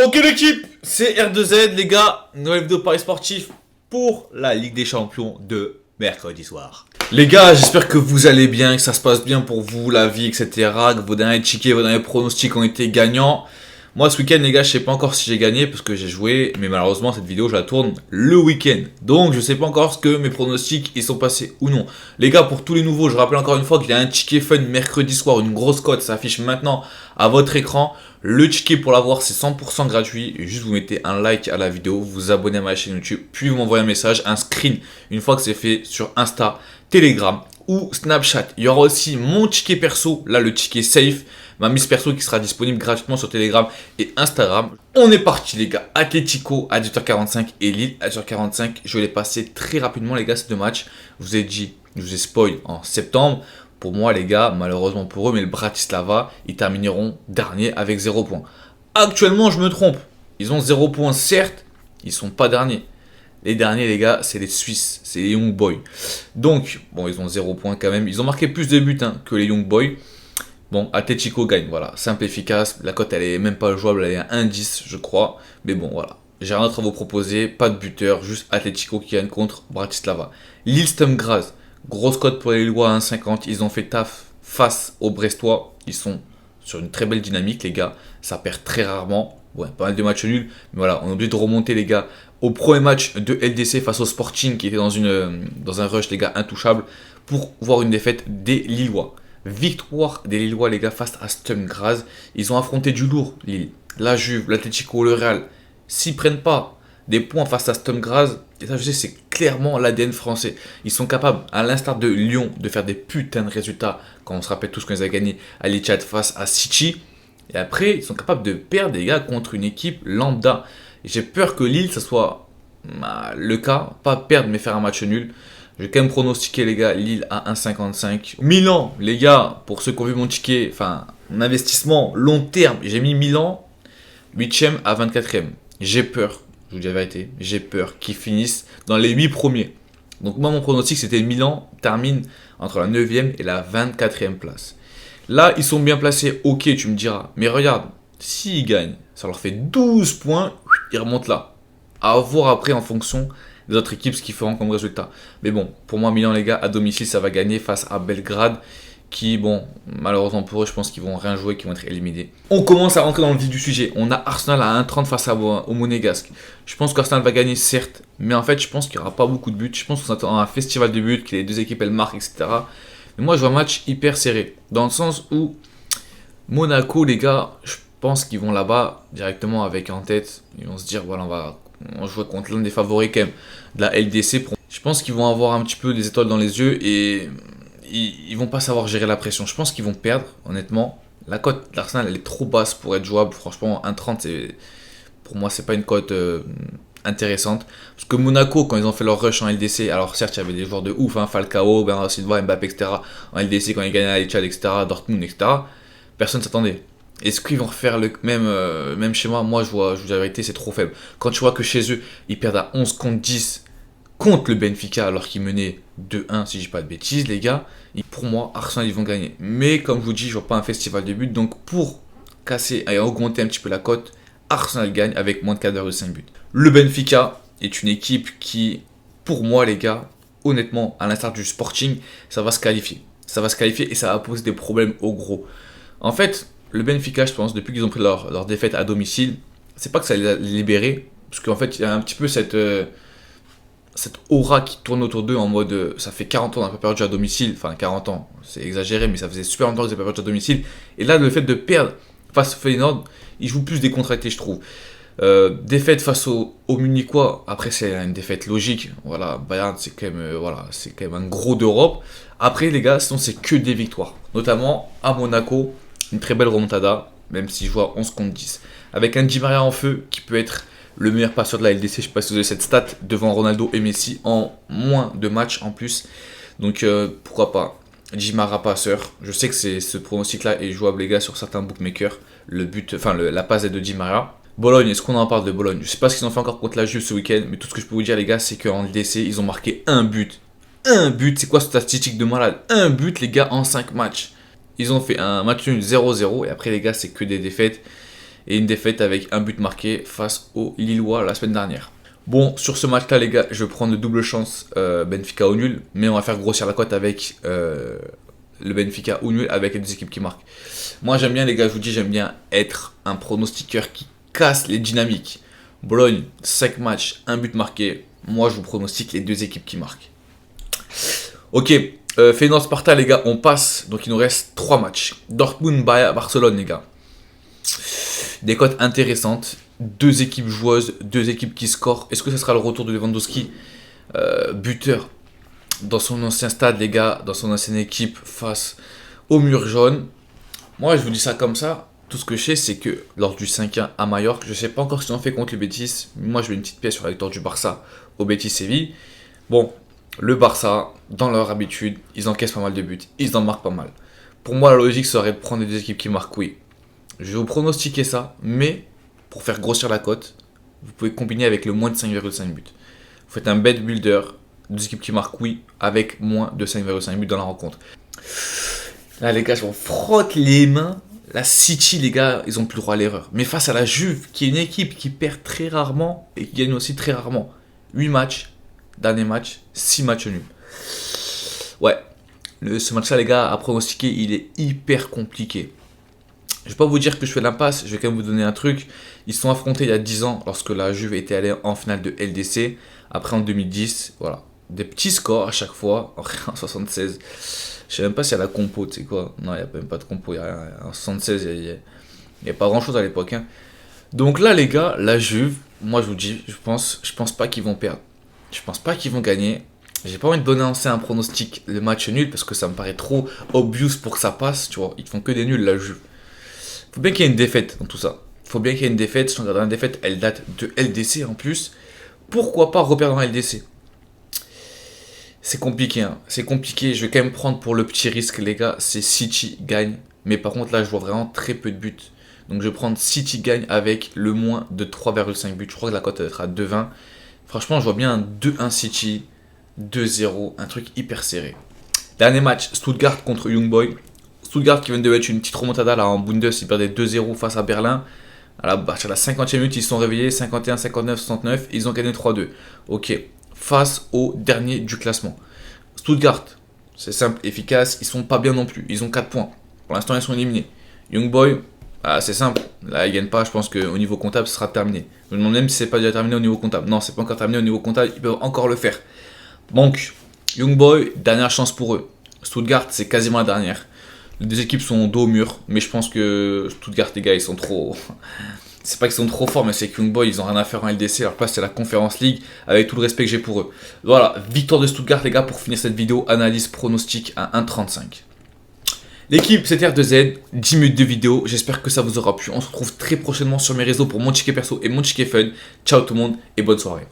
Ok l'équipe, c'est R2Z les gars, nouvelle vidéo Paris sportif pour la Ligue des Champions de mercredi soir. Les gars, j'espère que vous allez bien, que ça se passe bien pour vous, la vie, etc. Que vos derniers tickets, vos derniers pronostics ont été gagnants. Moi ce week-end les gars, je sais pas encore si j'ai gagné parce que j'ai joué, mais malheureusement cette vidéo je la tourne le week-end. Donc je sais pas encore ce que mes pronostics ils sont passés ou non. Les gars, pour tous les nouveaux, je rappelle encore une fois qu'il y a un ticket fun mercredi soir, une grosse cote, ça affiche maintenant à votre écran. Le ticket pour l'avoir c'est 100% gratuit, juste vous mettez un like à la vidéo, vous vous abonnez à ma chaîne YouTube, puis vous m'envoyez un message, un screen une fois que c'est fait sur Insta, Telegram ou Snapchat. Il y aura aussi mon ticket perso, là le ticket safe, ma mise perso qui sera disponible gratuitement sur Telegram et Instagram. On est parti les gars, Atlético à 18h45 et Lille à 18h45. Je vais les passer très rapidement les gars ces deux matchs. Je vous ai dit, je vous ai spoil en septembre. Pour moi les gars, malheureusement pour eux, mais le Bratislava, ils termineront dernier avec 0 points. Actuellement je me trompe, ils ont 0 points certes, ils sont pas derniers. Les derniers les gars, c'est les Suisses, c'est les Young Boys. Donc, bon ils ont 0 points quand même, ils ont marqué plus de buts que les Young Boys. Bon, Atlético gagne, voilà, simple, efficace. La cote, elle est même pas jouable, elle est à 1,10, je crois. Mais bon, voilà. J'ai rien d'autre à vous proposer, pas de buteur, juste Atlético qui gagne contre Bratislava. Lille Sturm Graz, grosse cote pour les Lillois à 1,50. Ils ont fait taf face aux Brestois. Ils sont sur une très belle dynamique, les gars. Ça perd très rarement. Ouais, pas mal de matchs nuls. Mais voilà, on est obligé de remonter, les gars, au premier match de LDC face au Sporting qui était dans un rush, les gars, intouchable, pour voir une défaite des Lillois. Victoire des Lillois les gars face à Sturm Graz. Ils ont affronté du lourd Lille, la Juve, l'Atlético, le Real. S'ils prennent pas des points face à Sturm Graz, et ça je sais c'est clairement l'ADN français. Ils sont capables, à l'instar de Lyon, de faire des putains de résultats. Quand on se rappelle tous quand ils ont gagné à l'Etihad face à City. Et après ils sont capables de perdre les gars contre une équipe lambda. Et j'ai peur que Lille ça soit le cas, pas perdre mais faire un match nul. Je vais quand même pronostiquer les gars Lille à 1,55. Milan, les gars, pour ceux qui ont vu mon ticket, enfin mon investissement long terme, j'ai mis Milan 8ème à 24ème. J'ai peur, je vous dis la vérité, j'ai peur qu'ils finissent dans les 8 premiers. Donc moi mon pronostic c'était Milan termine entre la 9ème et la 24ème place. Là ils sont bien placés, ok tu me diras, mais regarde, s'ils gagnent, ça leur fait 12 points, ils remontent là. À voir après en fonction des autres équipes ce qu'ils feront comme résultat. Mais bon, pour moi Milan les gars, à domicile ça va gagner face à Belgrade qui, bon, malheureusement pour eux, je pense qu'ils vont rien jouer, qu'ils vont être éliminés. On commence à rentrer dans le vif du sujet. On a Arsenal à 1,30 face au Monégasque. Je pense qu'Arsenal va gagner certes, mais en fait je pense qu'il n'y aura pas beaucoup de buts. Je pense qu'on s'attend à un festival de buts, que les deux équipes elles marquent, etc. Mais moi je vois un match hyper serré, dans le sens où Monaco les gars, je pense qu'ils vont là-bas directement avec en tête. Ils vont se dire voilà on joue contre l'un des favoris quand même de la LDC. Je pense qu'ils vont avoir un petit peu des étoiles dans les yeux et ils vont pas savoir gérer la pression. Je pense qu'ils vont perdre, honnêtement. La cote d'Arsenal elle est trop basse pour être jouable. Franchement, 1,30 pour moi c'est pas une cote intéressante. Parce que Monaco, quand ils ont fait leur rush en LDC, alors certes il y avait des joueurs de ouf, Falcao, Bernardo Silva, Mbappé, etc. En LDC quand ils gagnaient à l'Etihad, etc. Dortmund, etc. Personne ne s'attendait. Est-ce qu'ils vont refaire le même schéma? Moi, je vous dis la vérité, c'est trop faible. Quand tu vois que chez eux, ils perdent à 11 contre 10 contre le Benfica alors qu'ils menaient 2-1, si je dis pas de bêtises, les gars. Et pour moi, Arsenal, ils vont gagner. Mais comme je vous dis, je vois pas un festival de buts. Donc, pour casser et augmenter un petit peu la cote, Arsenal gagne avec moins de 4,5 buts. Le Benfica est une équipe qui, pour moi, les gars, honnêtement, à l'instar du Sporting, ça va se qualifier. Ça va se qualifier et ça va poser des problèmes au gros. En fait, le Benfica, je pense, depuis qu'ils ont pris leur défaite à domicile, c'est pas que ça les a libérés, parce qu'en fait, il y a un petit peu cette aura qui tourne autour d'eux en mode ça fait 40 ans qu'on n'a pas perdu à domicile, enfin 40 ans, c'est exagéré, mais ça faisait super longtemps qu'ils n'avaient pas perdu à domicile. Et là, le fait de perdre face au Feyenoord, ils jouent plus décontractés, je trouve. Défaite face au Munichois, après c'est une défaite logique, voilà, Bayern c'est quand même un gros d'Europe. Après les gars, sinon c'est que des victoires, notamment à Monaco. Une très belle remontada, même si je vois 11 contre 10. Avec un Di Maria en feu qui peut être le meilleur passeur de la LDC. Je ne sais pas si vous avez cette stat devant Ronaldo et Messi en moins de matchs en plus. Donc pourquoi pas. Di Maria passeur. Je sais que ce pronostic-là est jouable les gars sur certains bookmakers. La passe est de Di Maria. Bologne, est-ce qu'on en parle de Bologne? Je ne sais pas ce qu'ils ont fait encore contre la Juve ce week-end, mais tout ce que je peux vous dire les gars, c'est qu'en LDC, ils ont marqué un but. Un but, c'est quoi cette statistique de malade? Un but les gars en 5 matchs. Ils ont fait un match nul 0-0 et après les gars c'est que des défaites. et une défaite avec un but marqué face aux Lillois la semaine dernière. Bon, sur ce match-là, les gars, je vais prendre de double chance Benfica au nul, mais on va faire grossir la cote avec le Benfica au nul avec les deux équipes qui marquent. Moi, j'aime bien, les gars, je vous dis, j'aime bien être un pronostiqueur qui casse les dynamiques. Bologne, 5 matchs, un but marqué. Moi, je vous pronostique les deux équipes qui marquent. Ok, Feyenoord-Sparta, les gars, on passe. Donc, il nous reste 3 matchs. Dortmund, Barcelone, les gars. Des cotes intéressantes. Deux équipes joueuses, deux équipes qui scorent. Est-ce que ce sera le retour de Lewandowski, buteur dans son ancien stade, les gars, dans son ancienne équipe face au mur jaune? Moi, je vous dis ça comme ça. Tout ce que je sais, c'est que lors du 5-1 à Majorque, je ne sais pas encore si on fait contre le Betis. Moi, je mets une petite pièce sur la victoire du Barça au Betis Séville. Bon, le Barça, dans leur habitude, ils encaissent pas mal de buts. Ils en marquent pas mal. Pour moi, la logique serait de prendre les deux équipes qui marquent, oui. Je vais vous pronostiquer ça, mais pour faire grossir la cote, vous pouvez combiner avec le moins de 5,5 buts. Vous faites un bet builder, deux équipes qui marquent, oui, avec moins de 5,5 buts dans la rencontre. Là, les gars, je m'en frotte les mains. La City, les gars, ils ont plus le droit à l'erreur. Mais face à la Juve, qui est une équipe qui perd très rarement et qui gagne aussi très rarement. 8 matchs, dernier match, 6 matchs nuls. Ouais, ce match-là, les gars, à pronostiquer, il est hyper compliqué. Je ne vais pas vous dire que je fais l'impasse, je vais quand même vous donner un truc. Ils se sont affrontés il y a 10 ans lorsque la Juve était allée en finale de LDC. Après en 2010, voilà. Des petits scores à chaque fois, en 76. Je sais même pas s'il y a la compo, tu sais quoi. Non, il n'y a même pas de compo. En 76, il n'y a pas grand chose à l'époque. Hein. Donc là, les gars, la Juve, moi je vous dis, je pense pas qu'ils vont perdre. Je pense pas qu'ils vont gagner. J'ai pas envie de balancer un pronostic le match nul parce que ça me paraît trop obvious pour que ça passe. Tu vois, ils font que des nuls, la Juve. Faut bien qu'il y ait une défaite dans tout ça. Faut bien qu'il y ait une défaite. Si on regarde la défaite, elle date de LDC en plus. Pourquoi pas reperdre en LDC? C'est compliqué, hein. C'est compliqué. Je vais quand même prendre pour le petit risque, les gars. C'est City gagne. Mais par contre, là, je vois vraiment très peu de buts. Donc, je vais prendre City gagne avec le moins de 3,5 buts. Je crois que la cote être à 2,20. Franchement, je vois bien un 2-1 City, 2-0. Un truc hyper serré. Dernier match, Stuttgart contre Young Boys. Stuttgart qui vient de mettre une petite remontada là en Bundes, ils perdaient 2-0 face à Berlin. À la 50e minute, ils se sont réveillés, 51, 59, 69, ils ont gagné 3-2. Ok, face au dernier du classement. Stuttgart, c'est simple, efficace, ils sont pas bien non plus, ils ont 4 points. Pour l'instant, ils sont éliminés. Young Boy, c'est simple, là ils gagnent pas, je pense qu'au niveau comptable, ce sera terminé. Je me demande même si c'est pas déjà terminé au niveau comptable. Non, c'est pas encore terminé au niveau comptable, ils peuvent encore le faire. Donc, Young Boy, dernière chance pour eux. Stuttgart, c'est quasiment la dernière. Les deux équipes sont dos au mur, mais je pense que Stuttgart, les gars, ils sont trop... C'est pas qu'ils sont trop forts, mais c'est que Young Boys, ils ont rien à faire en LDC. Leur place, c'est la Conference League, avec tout le respect que j'ai pour eux. Voilà, victoire de Stuttgart, les gars, pour finir cette vidéo. Analyse pronostic à 1,35. L'équipe, c'était R2Z, 10 minutes de vidéo. J'espère que ça vous aura plu. On se retrouve très prochainement sur mes réseaux pour mon ticket perso et mon ticket fun. Ciao tout le monde et bonne soirée.